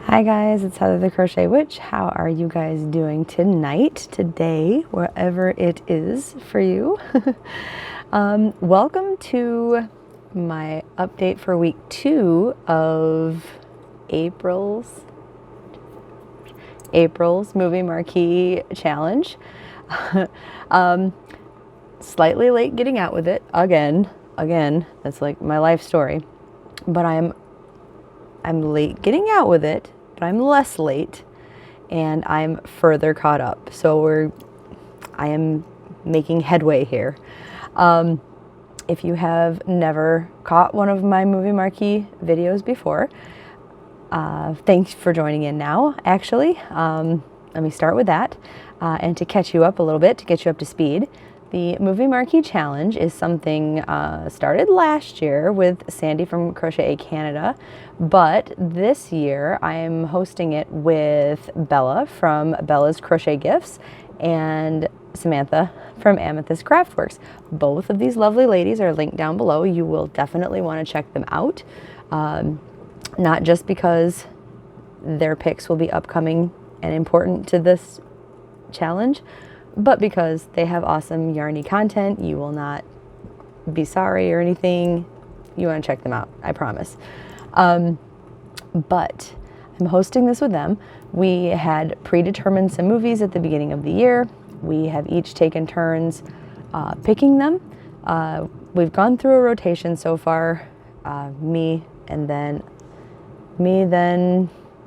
Hi guys, it's Heather the Crochet Witch. How are you guys doing tonight, today, wherever it is for you? Welcome to my update for week 2 of April's Movie Marquee Challenge. Slightly late getting out with it again. That's like my life story. But I'm late getting out with it, but I'm less late and I'm further caught up. So I am making headway here. If you have never caught one of my Movie Marquee videos before, thanks for joining in now, actually. Let me start with that. And to catch you up a little bit, to get you up to speed, the Movie Marquee Challenge is something started last year with Sandy from Crochet Canada, but this year I'm hosting it with Bella from Bella's Crochet Gifts and Samantha from Amethyst Craftworks. Both of these lovely ladies are linked down below. You will definitely want to check them out, not just because their picks will be upcoming and important to this challenge, but because they have awesome yarny content. You will not be sorry or anything. You want to check them out, I promise. But I'm hosting this with them. We had predetermined some movies at the beginning of the year. We have each taken turns picking them. We've gone through a rotation so far. Me, then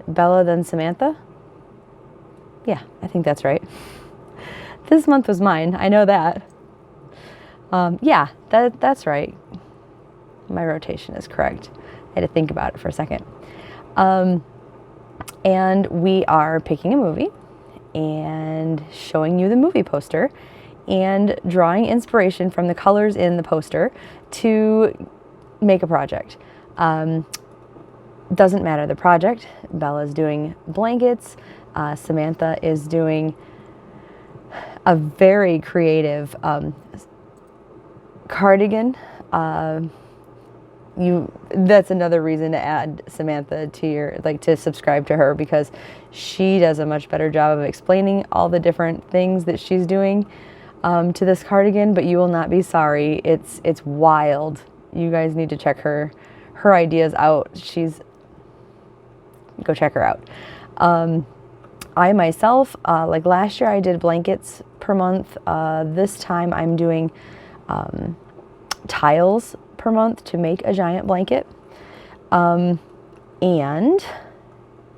Bella, then Samantha. Yeah, I think that's right. This month was mine, I know that. Yeah, that's right. My rotation is correct. I had to think about it for a second. And we are picking a movie and showing you the movie poster and drawing inspiration from the colors in the poster to make a project. Doesn't matter the project. Bella's doing blankets. Samantha is doing a very creative cardigan. That's another reason to add Samantha to your, to subscribe to her, because she does a much better job of explaining all the different things that she's doing to this cardigan, but you will not be sorry. It's wild. You guys need to check her ideas out. Go check her out. I myself, like last year I did blankets per month. This time I'm doing tiles per month to make a giant blanket. And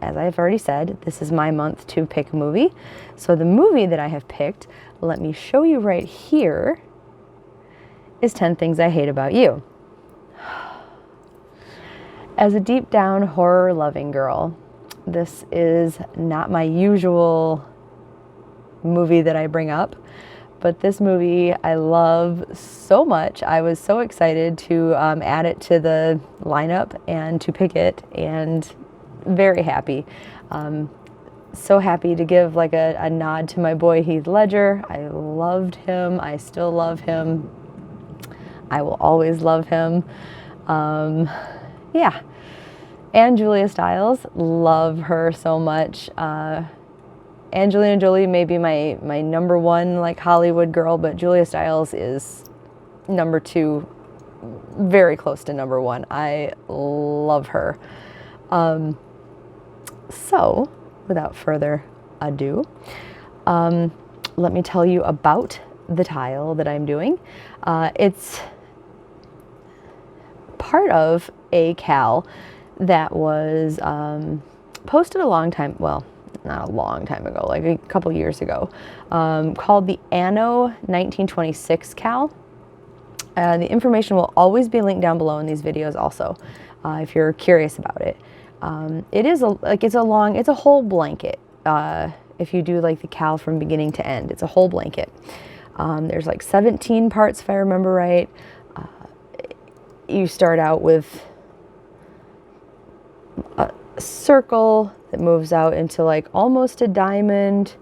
as I've already said, this is my month to pick a movie. So the movie that I have picked, let me show you right here, is 10 Things I Hate About You. As a deep down horror loving girl, this is not my usual movie that I bring up, but this movie I love so much. I was so excited to add it to the lineup and to pick it, and very happy. So happy to give like a nod to my boy Heath Ledger. I loved him. I still love him. I will always love him. Yeah. And Julia Stiles, love her so much. Angelina Jolie may be my number one like Hollywood girl, but Julia Stiles is number 2, very close to number 1. I love her. So, without further ado, let me tell you about the tile that I'm doing. It's part of a cal that was posted a long time, well, not a long time ago, like a couple years ago, called the Anno 1926 cal. The information will always be linked down below in these videos also, if you're curious about it. It's a whole blanket. If you do like the cal from beginning to end, it's a whole blanket. There's like 17 parts if I remember right. You start out with a circle that moves out into like almost a diamond,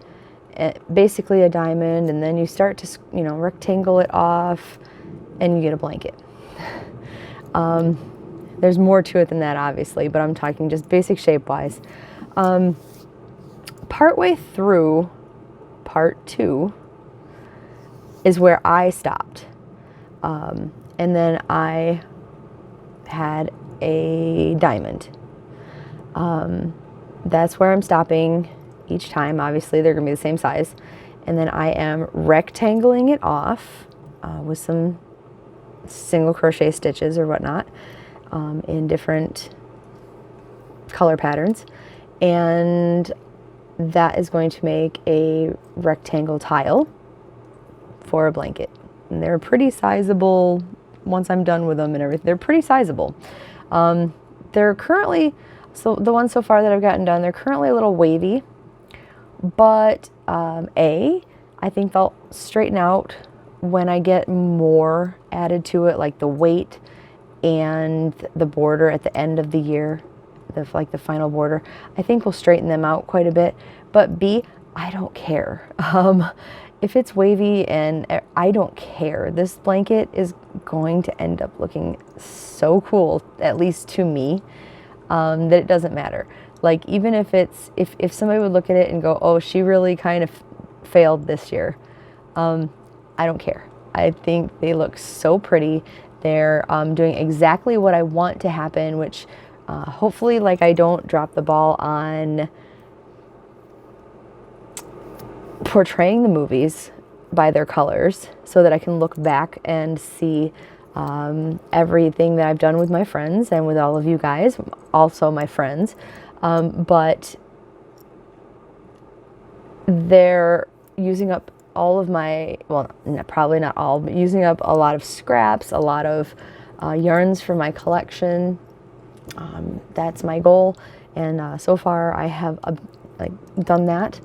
basically a diamond, and then you start to, rectangle it off and you get a blanket. There's more to it than that, obviously, but I'm talking just basic shape-wise. Partway through part 2 is where I stopped. And then I had a diamond. That's where I'm stopping each time. Obviously, they're going to be the same size. And then I am rectangling it off with some single crochet stitches or whatnot in different color patterns. And that is going to make a rectangle tile for a blanket. And they're pretty sizable once I'm done with them and everything. They're pretty sizable. They're currently, so the ones so far that I've gotten done, they're currently a little wavy, but I think they'll straighten out when I get more added to it, like the weight and the border at the end of the year, like the final border. I think we'll straighten them out quite a bit. But B, I don't care. If it's wavy, and I don't care. This blanket is going to end up looking so cool, at least to me, that it doesn't matter. Like, even if it's, if somebody would look at it and go, oh, she really kind of failed this year, I don't care. I think they look so pretty. They're doing exactly what I want to happen, which hopefully, like, I don't drop the ball on portraying the movies by their colors, so that I can look back and see everything that I've done with my friends and with all of you guys, also my friends. But they're using up all of my, well, probably not all, but using up a lot of scraps, a lot of yarns from my collection. That's my goal, and so far I have done that.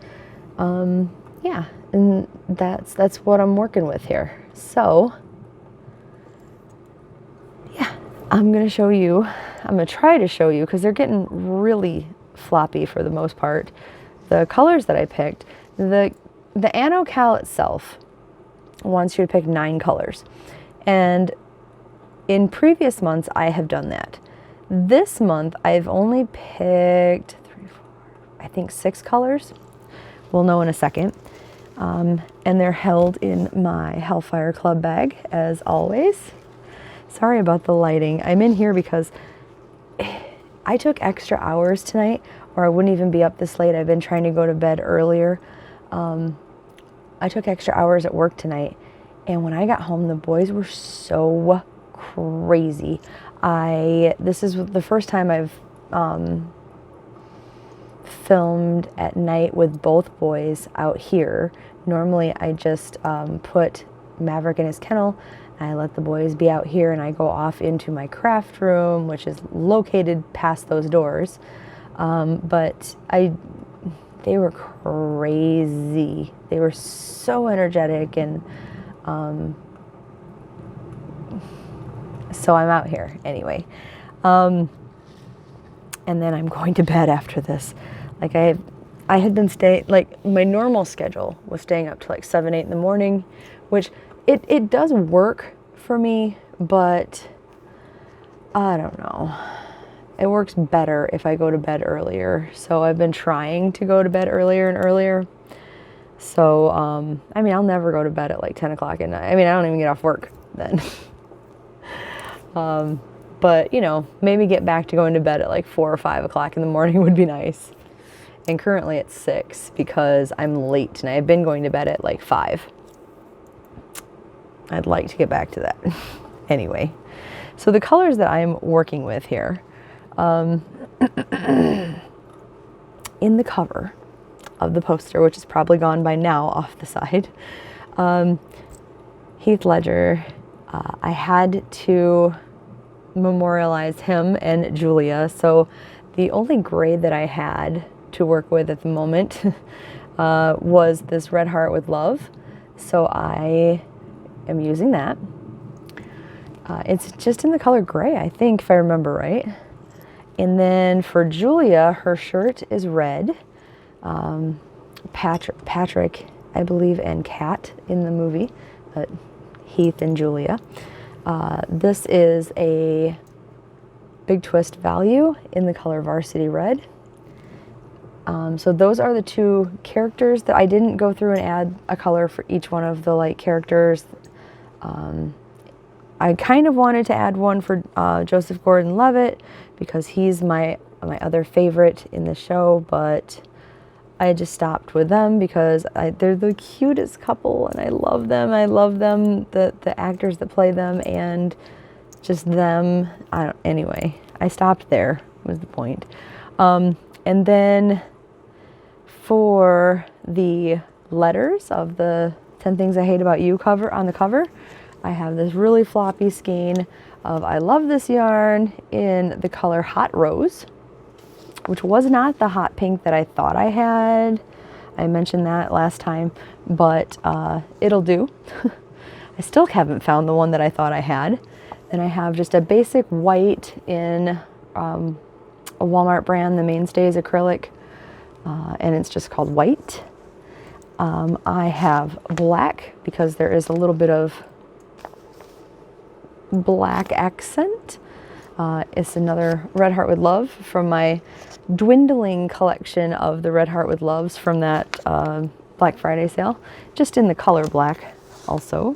Yeah, and that's what I'm working with here. So yeah, I'm gonna show you, I'm gonna try to show you, because they're getting really floppy for the most part, the colors that I picked. The AnnoCal itself wants you to pick 9 colors, and in previous months I have done that. This month I've only picked 3, 4, I think 6 colors. We'll know in a second. And they're held in my Hellfire Club bag, as always. Sorry about the lighting. I'm in here because I took extra hours tonight, or I wouldn't even be up this late. I've been trying to go to bed earlier. I took extra hours at work tonight, and when I got home, the boys were so crazy. This is the first time I've filmed at night with both boys out here. Normally I just put Maverick in his kennel, and I let the boys be out here, and I go off into my craft room, which is located past those doors. But they were crazy. They were so energetic, and so I'm out here anyway. And then I'm going to bed after this. Like, I had been staying, like, my normal schedule was staying up to like 7, 8 in the morning, which it does work for me, but I don't know. It works better if I go to bed earlier. So I've been trying to go to bed earlier and earlier. So, I mean, I'll never go to bed at like 10 o'clock at night. I mean, I don't even get off work then. But, you know, maybe get back to going to bed at like 4 or 5 o'clock in the morning would be nice. And currently it's 6 because I'm late tonight. I've been going to bed at like 5. I'd like to get back to that. Anyway, so the colors that I'm working with here, in the cover of the poster, which is probably gone by now off the side, Heath Ledger, I had to memorialize him and Julia. So the only gray that I had to work with at the moment was this red heart with love. So I am using that. It's just in the color gray, I think, if I remember right. And then for Julia, her shirt is red. Patrick, I believe, and Kat in the movie, but Heath and Julia. This is a Big Twist value in the color Varsity Red. So those are the two characters that I didn't go through and add a color for each one of the like characters. I kind of wanted to add one for Joseph Gordon-Levitt because he's my other favorite in the show, but I just stopped with them because they're the cutest couple and I love them. I love them, the actors that play them, and just them. Anyway, I stopped there was the point. And then for the letters of the 10 Things I Hate About You cover on the cover, I have this really floppy skein of I love this yarn in the color Hot Rose, which was not the hot pink that I thought I had. I mentioned that last time, but it'll do. I still haven't found the one that I thought I had. Then I have just a basic white in a Walmart brand, the Mainstays acrylic, and it's just called white. I have black because there is a little bit of black accent. It's another Red Heart with Love from my dwindling collection of the Red Heart with Loves from that Black Friday sale, just in the color black also.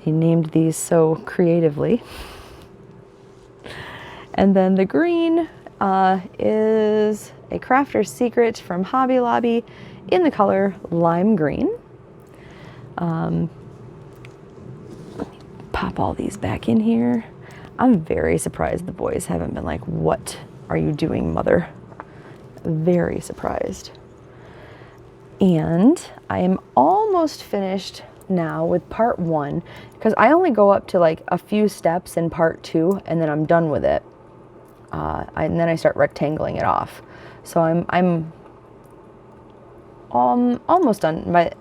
He named these so creatively. And then the green is a Crafter's Secret from Hobby Lobby in the color Lime Green. Pop all these back in here. I'm very surprised the boys haven't been like, "What are you doing, mother?" Very surprised. And I am almost finished now with part 1 because I only go up to like a few steps in part 2 and then I'm done with it. And then I start rectangling it off. So I'm almost done, but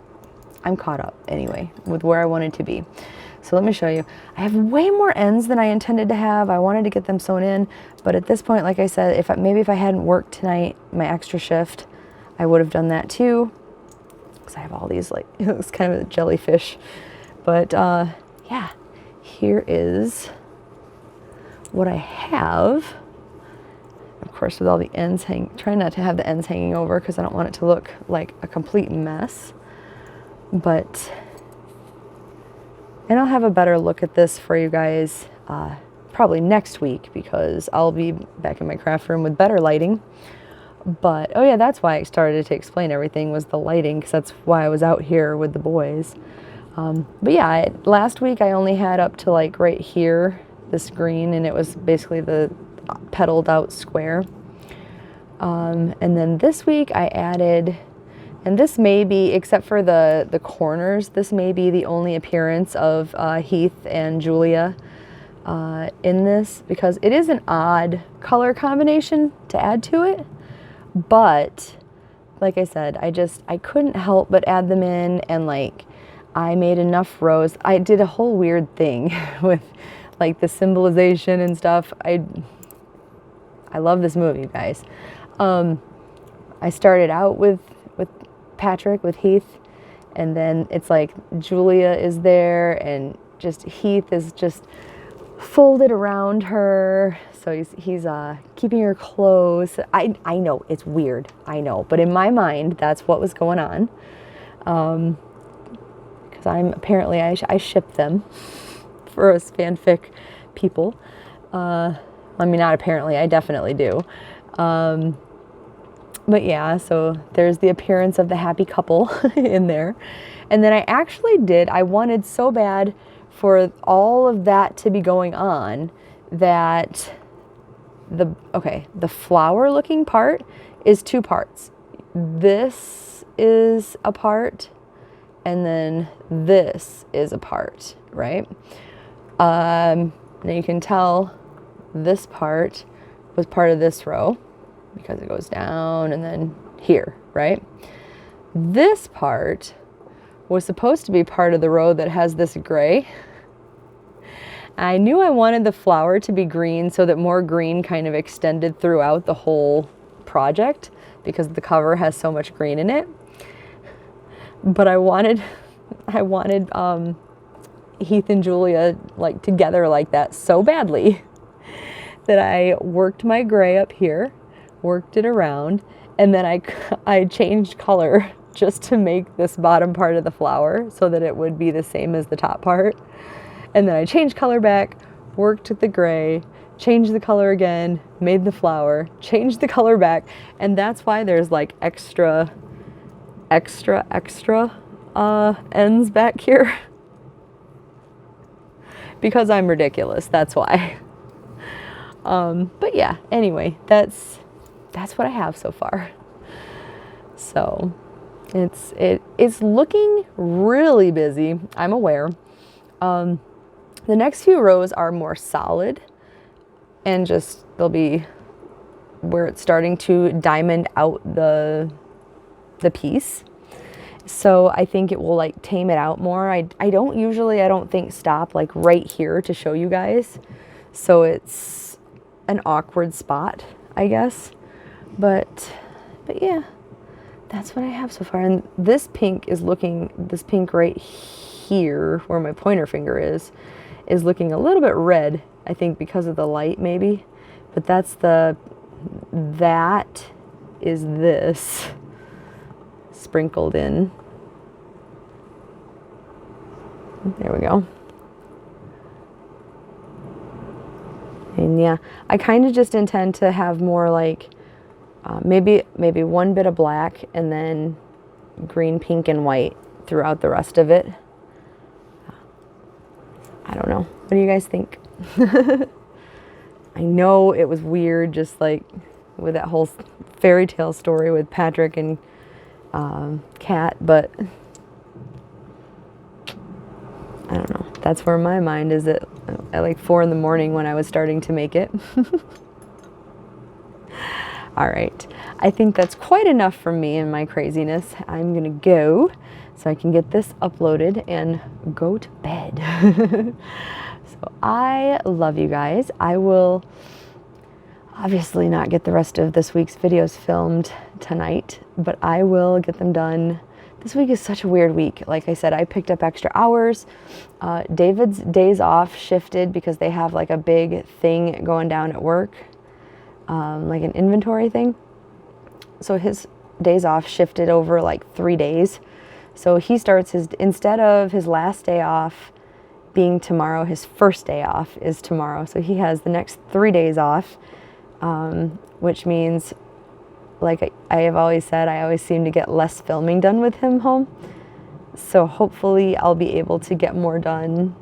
I'm caught up anyway with where I wanted to be. So let me show you. I have way more ends than I intended to have. I wanted to get them sewn in, but at this point, like I said, maybe if I hadn't worked tonight, my extra shift, I would have done that too. Because I have all these, like, it looks kind of a jellyfish. But yeah, here is what I have. Of course, with all the ends trying not to have the ends hanging over because I don't want it to look like a complete mess. But, and I'll have a better look at this for you guys probably next week because I'll be back in my craft room with better lighting. But, oh yeah, that's why I started to explain everything was the lighting, because that's why I was out here with the boys. But yeah, last week I only had up to like right here, this green, and it was basically the petaled out square. And then this week I added, and this may be, except for the corners, this may be the only appearance of Heath and Julia in this, because it is an odd color combination to add to it. But like I said, I couldn't help but add them in, and like I made enough rows. I did a whole weird thing with like the symbolization and stuff. I love this movie, you guys. I started out with Patrick, with Heath, and then it's like Julia is there and just Heath is just folded around her, so he's keeping her close. I know it's weird, I know, but in my mind that's what was going on, because I ship them for us fanfic people. I mean, not apparently, I definitely do. But yeah, so there's the appearance of the happy couple in there. And then I wanted so bad for all of that to be going on that the flower looking part is 2 parts. This is a part and then this is a part, right? Now you can tell this part was part of this row because it goes down and then here, right? This part was supposed to be part of the row that has this gray. I knew I wanted the flower to be green so that more green kind of extended throughout the whole project because the cover has so much green in it. But I wanted Heath and Julia like together like that so badly that I worked my gray up here worked it around, and then I changed color just to make this bottom part of the flower so that it would be the same as the top part. And then I changed color back, worked with the gray, changed the color again, made the flower, changed the color back, and that's why there's like extra ends back here. Because I'm ridiculous, that's why. But yeah, anyway, that's what I have so far. So it's looking really busy, I'm aware. The next few rows are more solid, and just they'll be where it's starting to diamond out the piece. So I think it will like tame it out more. I don't think stop like right here to show you guys. So it's an awkward spot, I guess. But yeah, that's what I have so far. And this pink right here where my pointer finger is looking a little bit red, I think because of the light maybe. But that is this sprinkled in. There we go. And yeah, I kind of just intend to have more like maybe one bit of black and then green, pink, and white throughout the rest of it. I don't know. What do you guys think? I know it was weird, just like with that whole fairy tale story with Patrick and Kat, but I don't know. That's where my mind is at like 4 in the morning when I was starting to make it. All right. I think that's quite enough for me and my craziness. I'm going to go so I can get this uploaded and go to bed. So I love you guys. I will obviously not get the rest of this week's videos filmed tonight, but I will get them done. This week is such a weird week. Like I said, I picked up extra hours. David's days off shifted because they have like a big thing going down at work, like an inventory thing. So his days off shifted over like 3 days. So he starts instead of his last day off being tomorrow, his first day off is tomorrow. So he has the next 3 days off, which means, like I have always said, I always seem to get less filming done with him home. So hopefully I'll be able to get more done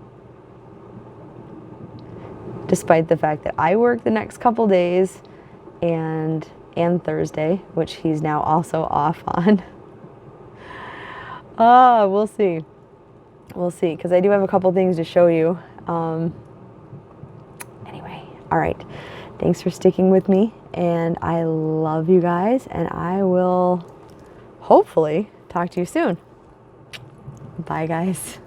despite the fact that I work the next couple days and Thursday, which he's now also off on. We'll see. We'll see, because I do have a couple things to show you. Anyway, all right. Thanks for sticking with me, and I love you guys, and I will hopefully talk to you soon. Bye, guys.